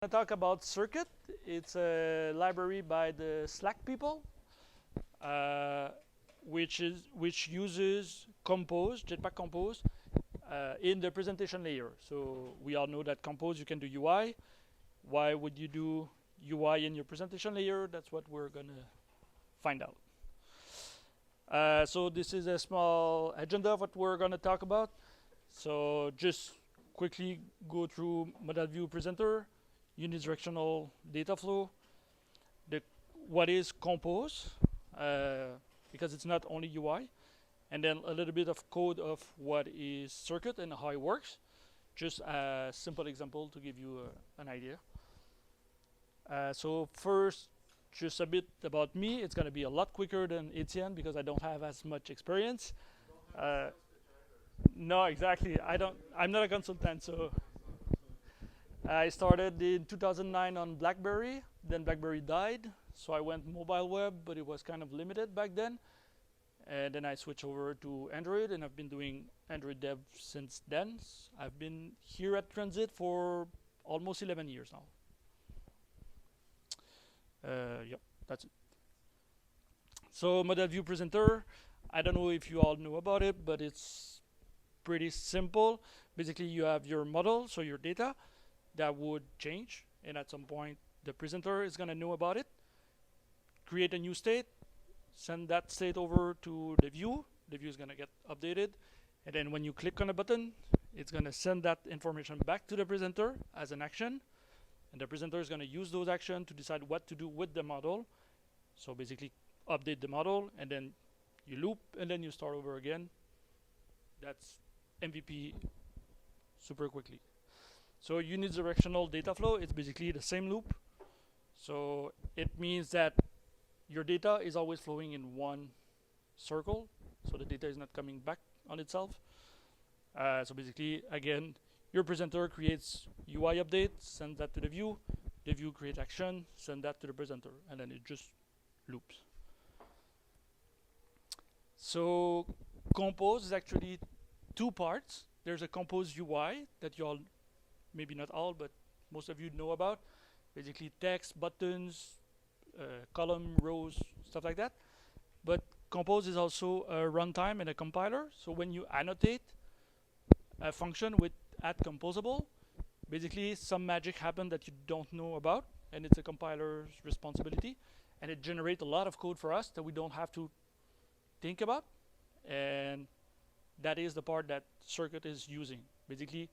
to talk about Circuit. It's a library by the Slack people, uh, which uses Compose, Jetpack Compose, in the presentation layer. So we all know that Compose you can do UI. Why would you do UI in your presentation layer? That's what we're gonna find out. So this is a small agenda of what we're gonna talk about. So just quickly go through model view presenter, unidirectional data flow, the what is Compose, because it's not only UI, and then a little bit of code of what is Circuit and how it works. Just a simple example to give you an idea. So first, just a bit about me. It's gonna be a lot quicker than Etienne because I don't have as much experience. Uh, no, exactly. I'm not a consultant, so I started in 2009 on BlackBerry. Then BlackBerry died, so I went mobile web, but it was kind of limited back then. And then I switched over to Android, and I've been doing Android dev since then. I've been here at Transit for almost 11 years now. Yep, that's it. So model view presenter, I don't know if you all know about it, but it's pretty simple. Basically, you have your model, so your data, that would change, and at some point, the presenter is gonna know about it. Create a new state, send that state over to the view. The view is gonna get updated, and then when you click on a button, it's gonna send that information back to the presenter as an action, and the presenter is gonna use those actions to decide what to do with the model. So basically, update the model, and then you loop, and then you start over again. That's MVP super quickly. So unidirectional data flow, it's basically the same loop. So it means that your data is always flowing in one circle, so the data is not coming back on itself. So basically, again, your presenter creates UI update, send that to the view creates action, send that to the presenter, and then it just loops. So Compose is actually two parts. There's a Compose UI that you all, maybe not all, but most of you know about. Basically text, buttons, column, rows, stuff like that. But Compose is also a runtime and a compiler. So when you annotate a function with @composable, basically some magic happened that you don't know about, and it's a compiler's responsibility, and it generates a lot of code for us that we don't have to think about, and that is the part that Circuit is using. Basically,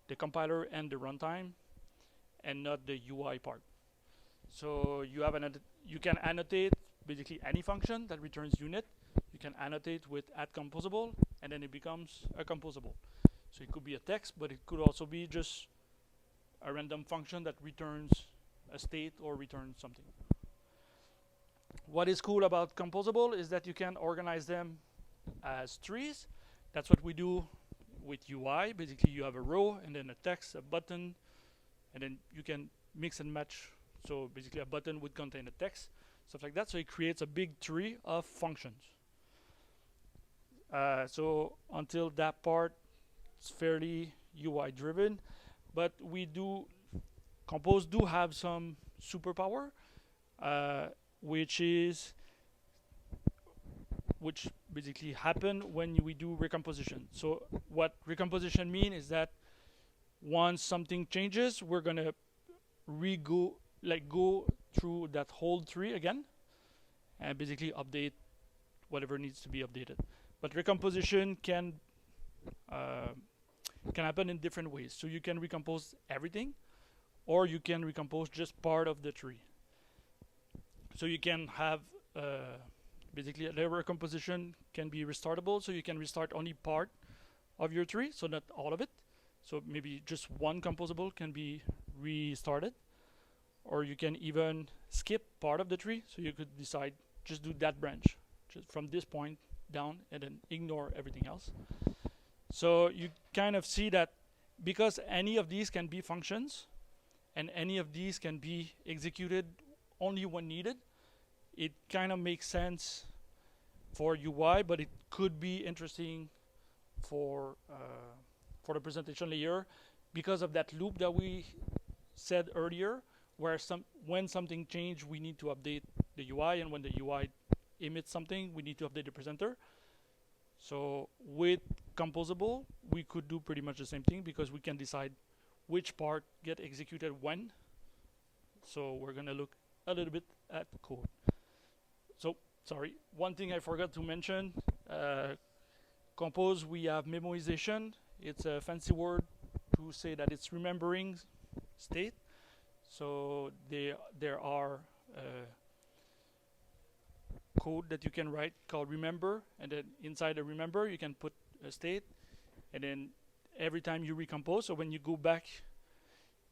the compiler and the runtime, and not the UI part. So you have you can annotate basically any function that returns unit. You can annotate with @composable, and then it becomes a composable. So it could be a text, but it could also be just a random function that returns a state or returns something. What is cool about composable is that you can organize them as trees. That's what we do with UI. Basically, you have a row and then a text, a button, and then you can mix and match. So basically, a button would contain a text, stuff like that. So it creates a big tree of functions. So until that part, it's fairly UI driven, but Compose do have some superpower, which basically happen when we do recomposition. So what recomposition mean is that once something changes, we're gonna go through that whole tree again, and basically update whatever needs to be updated. But recomposition can happen in different ways. So you can recompose everything, or you can recompose just part of the tree. So you can have basically the recomposition can be restartable, so you can restart only part of your tree, so not all of it. So maybe just one composable can be restarted, or you can even skip part of the tree, so you could decide just do that branch just from this point down and then ignore everything else. So you kind of see that because any of these can be functions and any of these can be executed only when needed, it kind of makes sense for UI, but it could be interesting for the presentation layer because of that loop that we said earlier, where when something changed, we need to update the UI, and when the UI emits something, we need to update the presenter. So with composable, we could do pretty much the same thing because we can decide which part get executed when. So we're gonna look a little bit at code. So sorry, one thing I forgot to mention. Compose, we have memoization. It's a fancy word to say that it's remembering state. So there are code that you can write called remember, and then inside the remember you can put a state, and then every time you recompose, so when you go back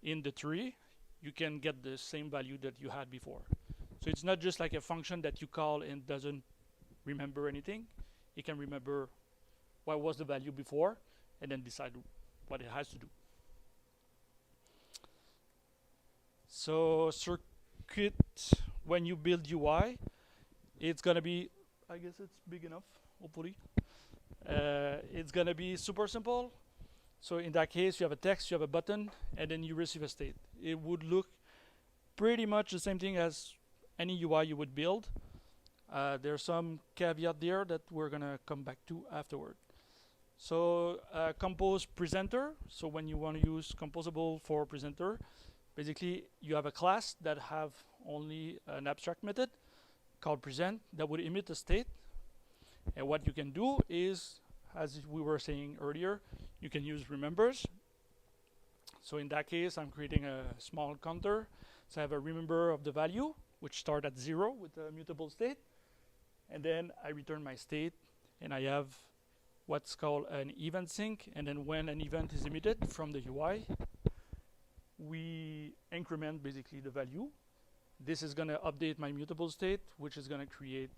in the tree, you can get the same value that you had before. So it's not just like a function that you call and doesn't remember anything. It can remember what was the value before and then decide what it has to do. So circuit, when you build UI, it's gonna be, I guess it's big enough, hopefully. It's gonna be super simple. So in that case, you have a text, you have a button, and then you receive a state. It would look pretty much the same thing as any UI you would build. There's some caveat there that we're gonna come back to afterward. So compose presenter. So when you want to use composable for presenter, basically you have a class that have only an abstract method called present that would emit a state. And what you can do is, as we were saying earlier, you can use remembers. So in that case, I'm creating a small counter. So I have a remember of the value, which start at 0 with a mutable state. And then I return my state, and I have what's called an event sync. And then when an event is emitted from the UI, we increment basically the value. This is going to update my mutable state, which is going to create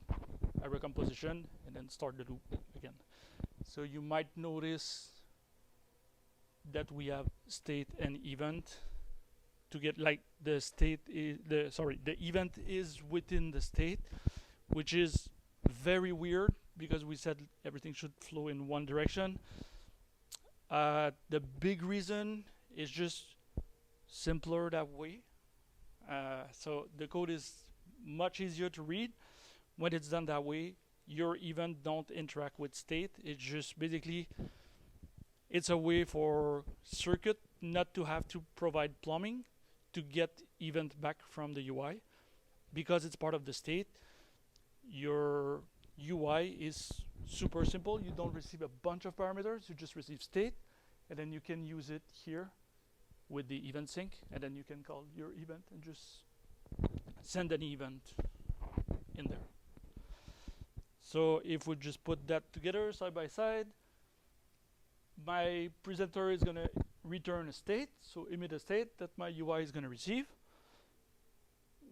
a recomposition and then start the loop again. So you might notice that we have state and event to get like the state is the event is within the state, which is very weird because we said everything should flow in one direction. The big reason is just simpler that way. So the code is much easier to read when it's done that way. Your event don't interact with state. It's just basically it's a way for circuit not to have to provide plumbing to get event back from the UI. Because it's part of the state, your UI is super simple. You don't receive a bunch of parameters. You just receive state, and then you can use it here with the event sync, and then you can call your event and just send an event in there. So if we just put that together side by side, my presenter is going to return a state, so emit a state that my UI is going to receive.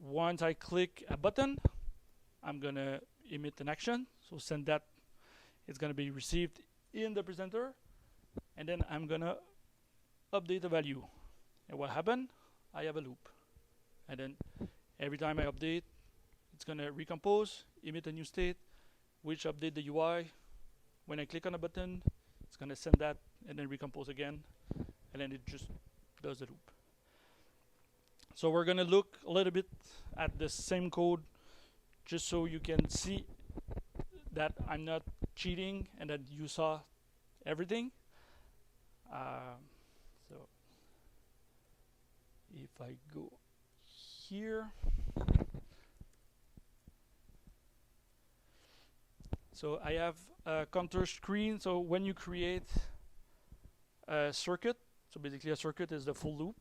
Once I click a button, I'm going to emit an action, so send that. It's going to be received in the presenter, and then I'm going to update the value. And what happened? I have a loop. And then every time I update, it's going to recompose, emit a new state, which update the UI. When I click on a button, it's going to send that and then recompose again. And then it just does the loop. So we're going to look a little bit at the same code just so you can see that I'm not cheating and that you saw everything. So if I go here, so I have a counter screen. So when you create a circuit, so basically a circuit is the full loop.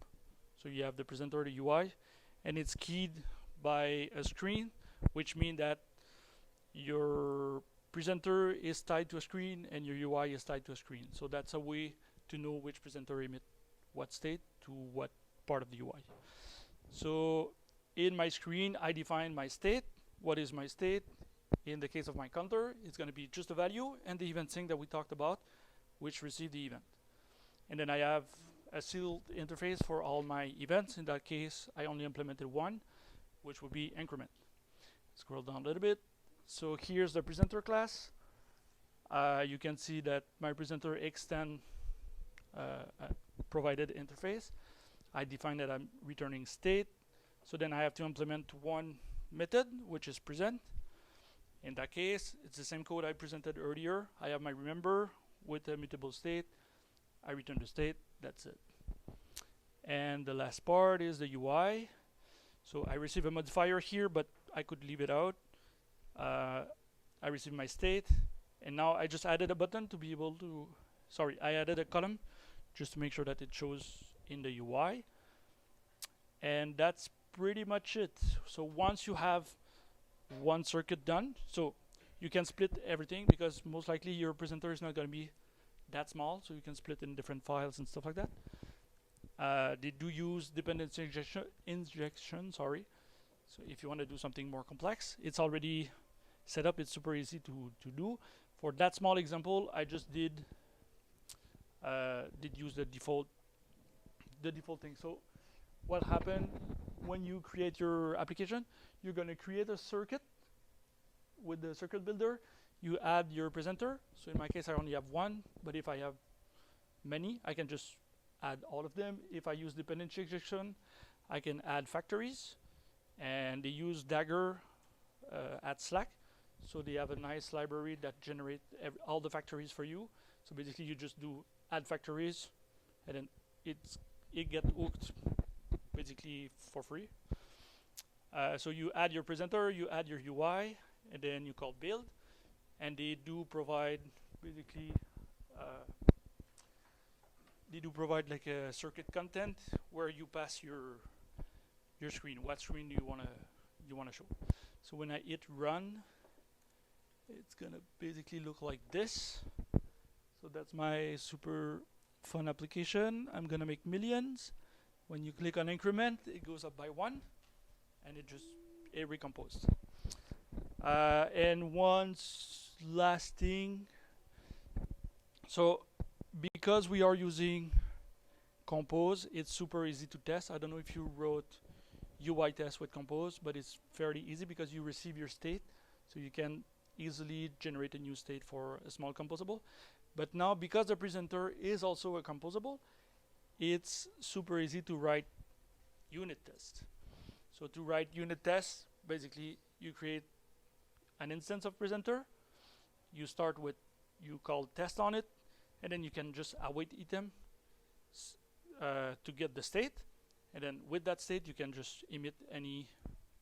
So you have the presenter, the UI, and it's keyed by a screen, which means that your presenter is tied to a screen and your UI is tied to a screen. So that's a way to know which presenter emit what state to what part of the UI. So in my screen, I define my state. What is my state? In the case of my counter, it's going to be just a value and the event sync that we talked about, which receive the event. And then I have a sealed interface for all my events. In that case, I only implemented one, which would be increment. Scroll down a little bit. So here's the presenter class. You can see that my presenter extend provided interface. I define that I'm returning state. So then I have to implement one method, which is present. In that case, it's the same code I presented earlier. I have my remember with a mutable state. I return the state. That's it. And the last part is the UI. So I receive a modifier here, but I could leave it out. I receive my state, and now I just added a button to be able to, sorry, I added a column just to make sure that it shows in the UI. And that's pretty much it. So once you have one circuit done, so you can split everything because most likely your presenter is not going to be that small, so you can split in different files and stuff like that. They do use dependency injection, sorry. So if you want to do something more complex, it's already set up. It's super easy to do. For that small example, I just did use the default thing. So what happened when you create your application? You're going to create a circuit with the circuit builder. You add your presenter. So in my case, I only have one, but if I have many, I can just add all of them. If I use dependency injection, I can add factories, and they use Dagger at Slack. So they have a nice library that generates all the factories for you. So basically, you just do add factories, and then it gets hooked basically for free. So you add your presenter, you add your UI, and then you call build, and they do provide basically like a circuit content where you pass your screen. What screen do you wanna show? So when I hit run, it's gonna basically look like this. So that's my super fun application. I'm gonna make millions. When you click on increment, it goes up by 1, and it recomposed. And one last thing. So because we are using Compose, it's super easy to test. I don't know if you wrote UI test with Compose, but it's fairly easy because you receive your state, so you can easily generate a new state for a small composable. But now, because the presenter is also a composable, it's super easy to write unit tests. So to write unit tests, basically you create an instance of presenter. You start with, you call test on it, and then you can just await item to get the state, and then with that state you can just emit any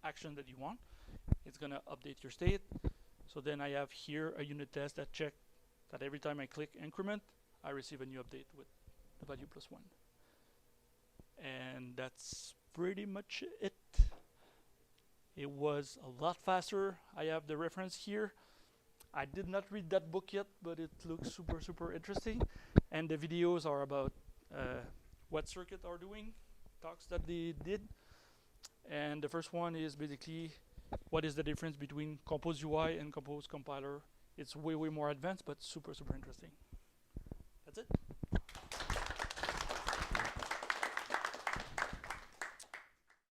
action that you want. It's gonna update your state. So then I have here a unit test that checks that every time I click increment, I receive a new update with the value +1. And that's pretty much it. It was a lot faster. I have the reference here. I did not read that book yet, but it looks super interesting. And the videos are about what circuit are doing, talks that they did. And the first one is basically what is the difference between Compose UI and Compose compiler. It's way more advanced, but super interesting. That's it.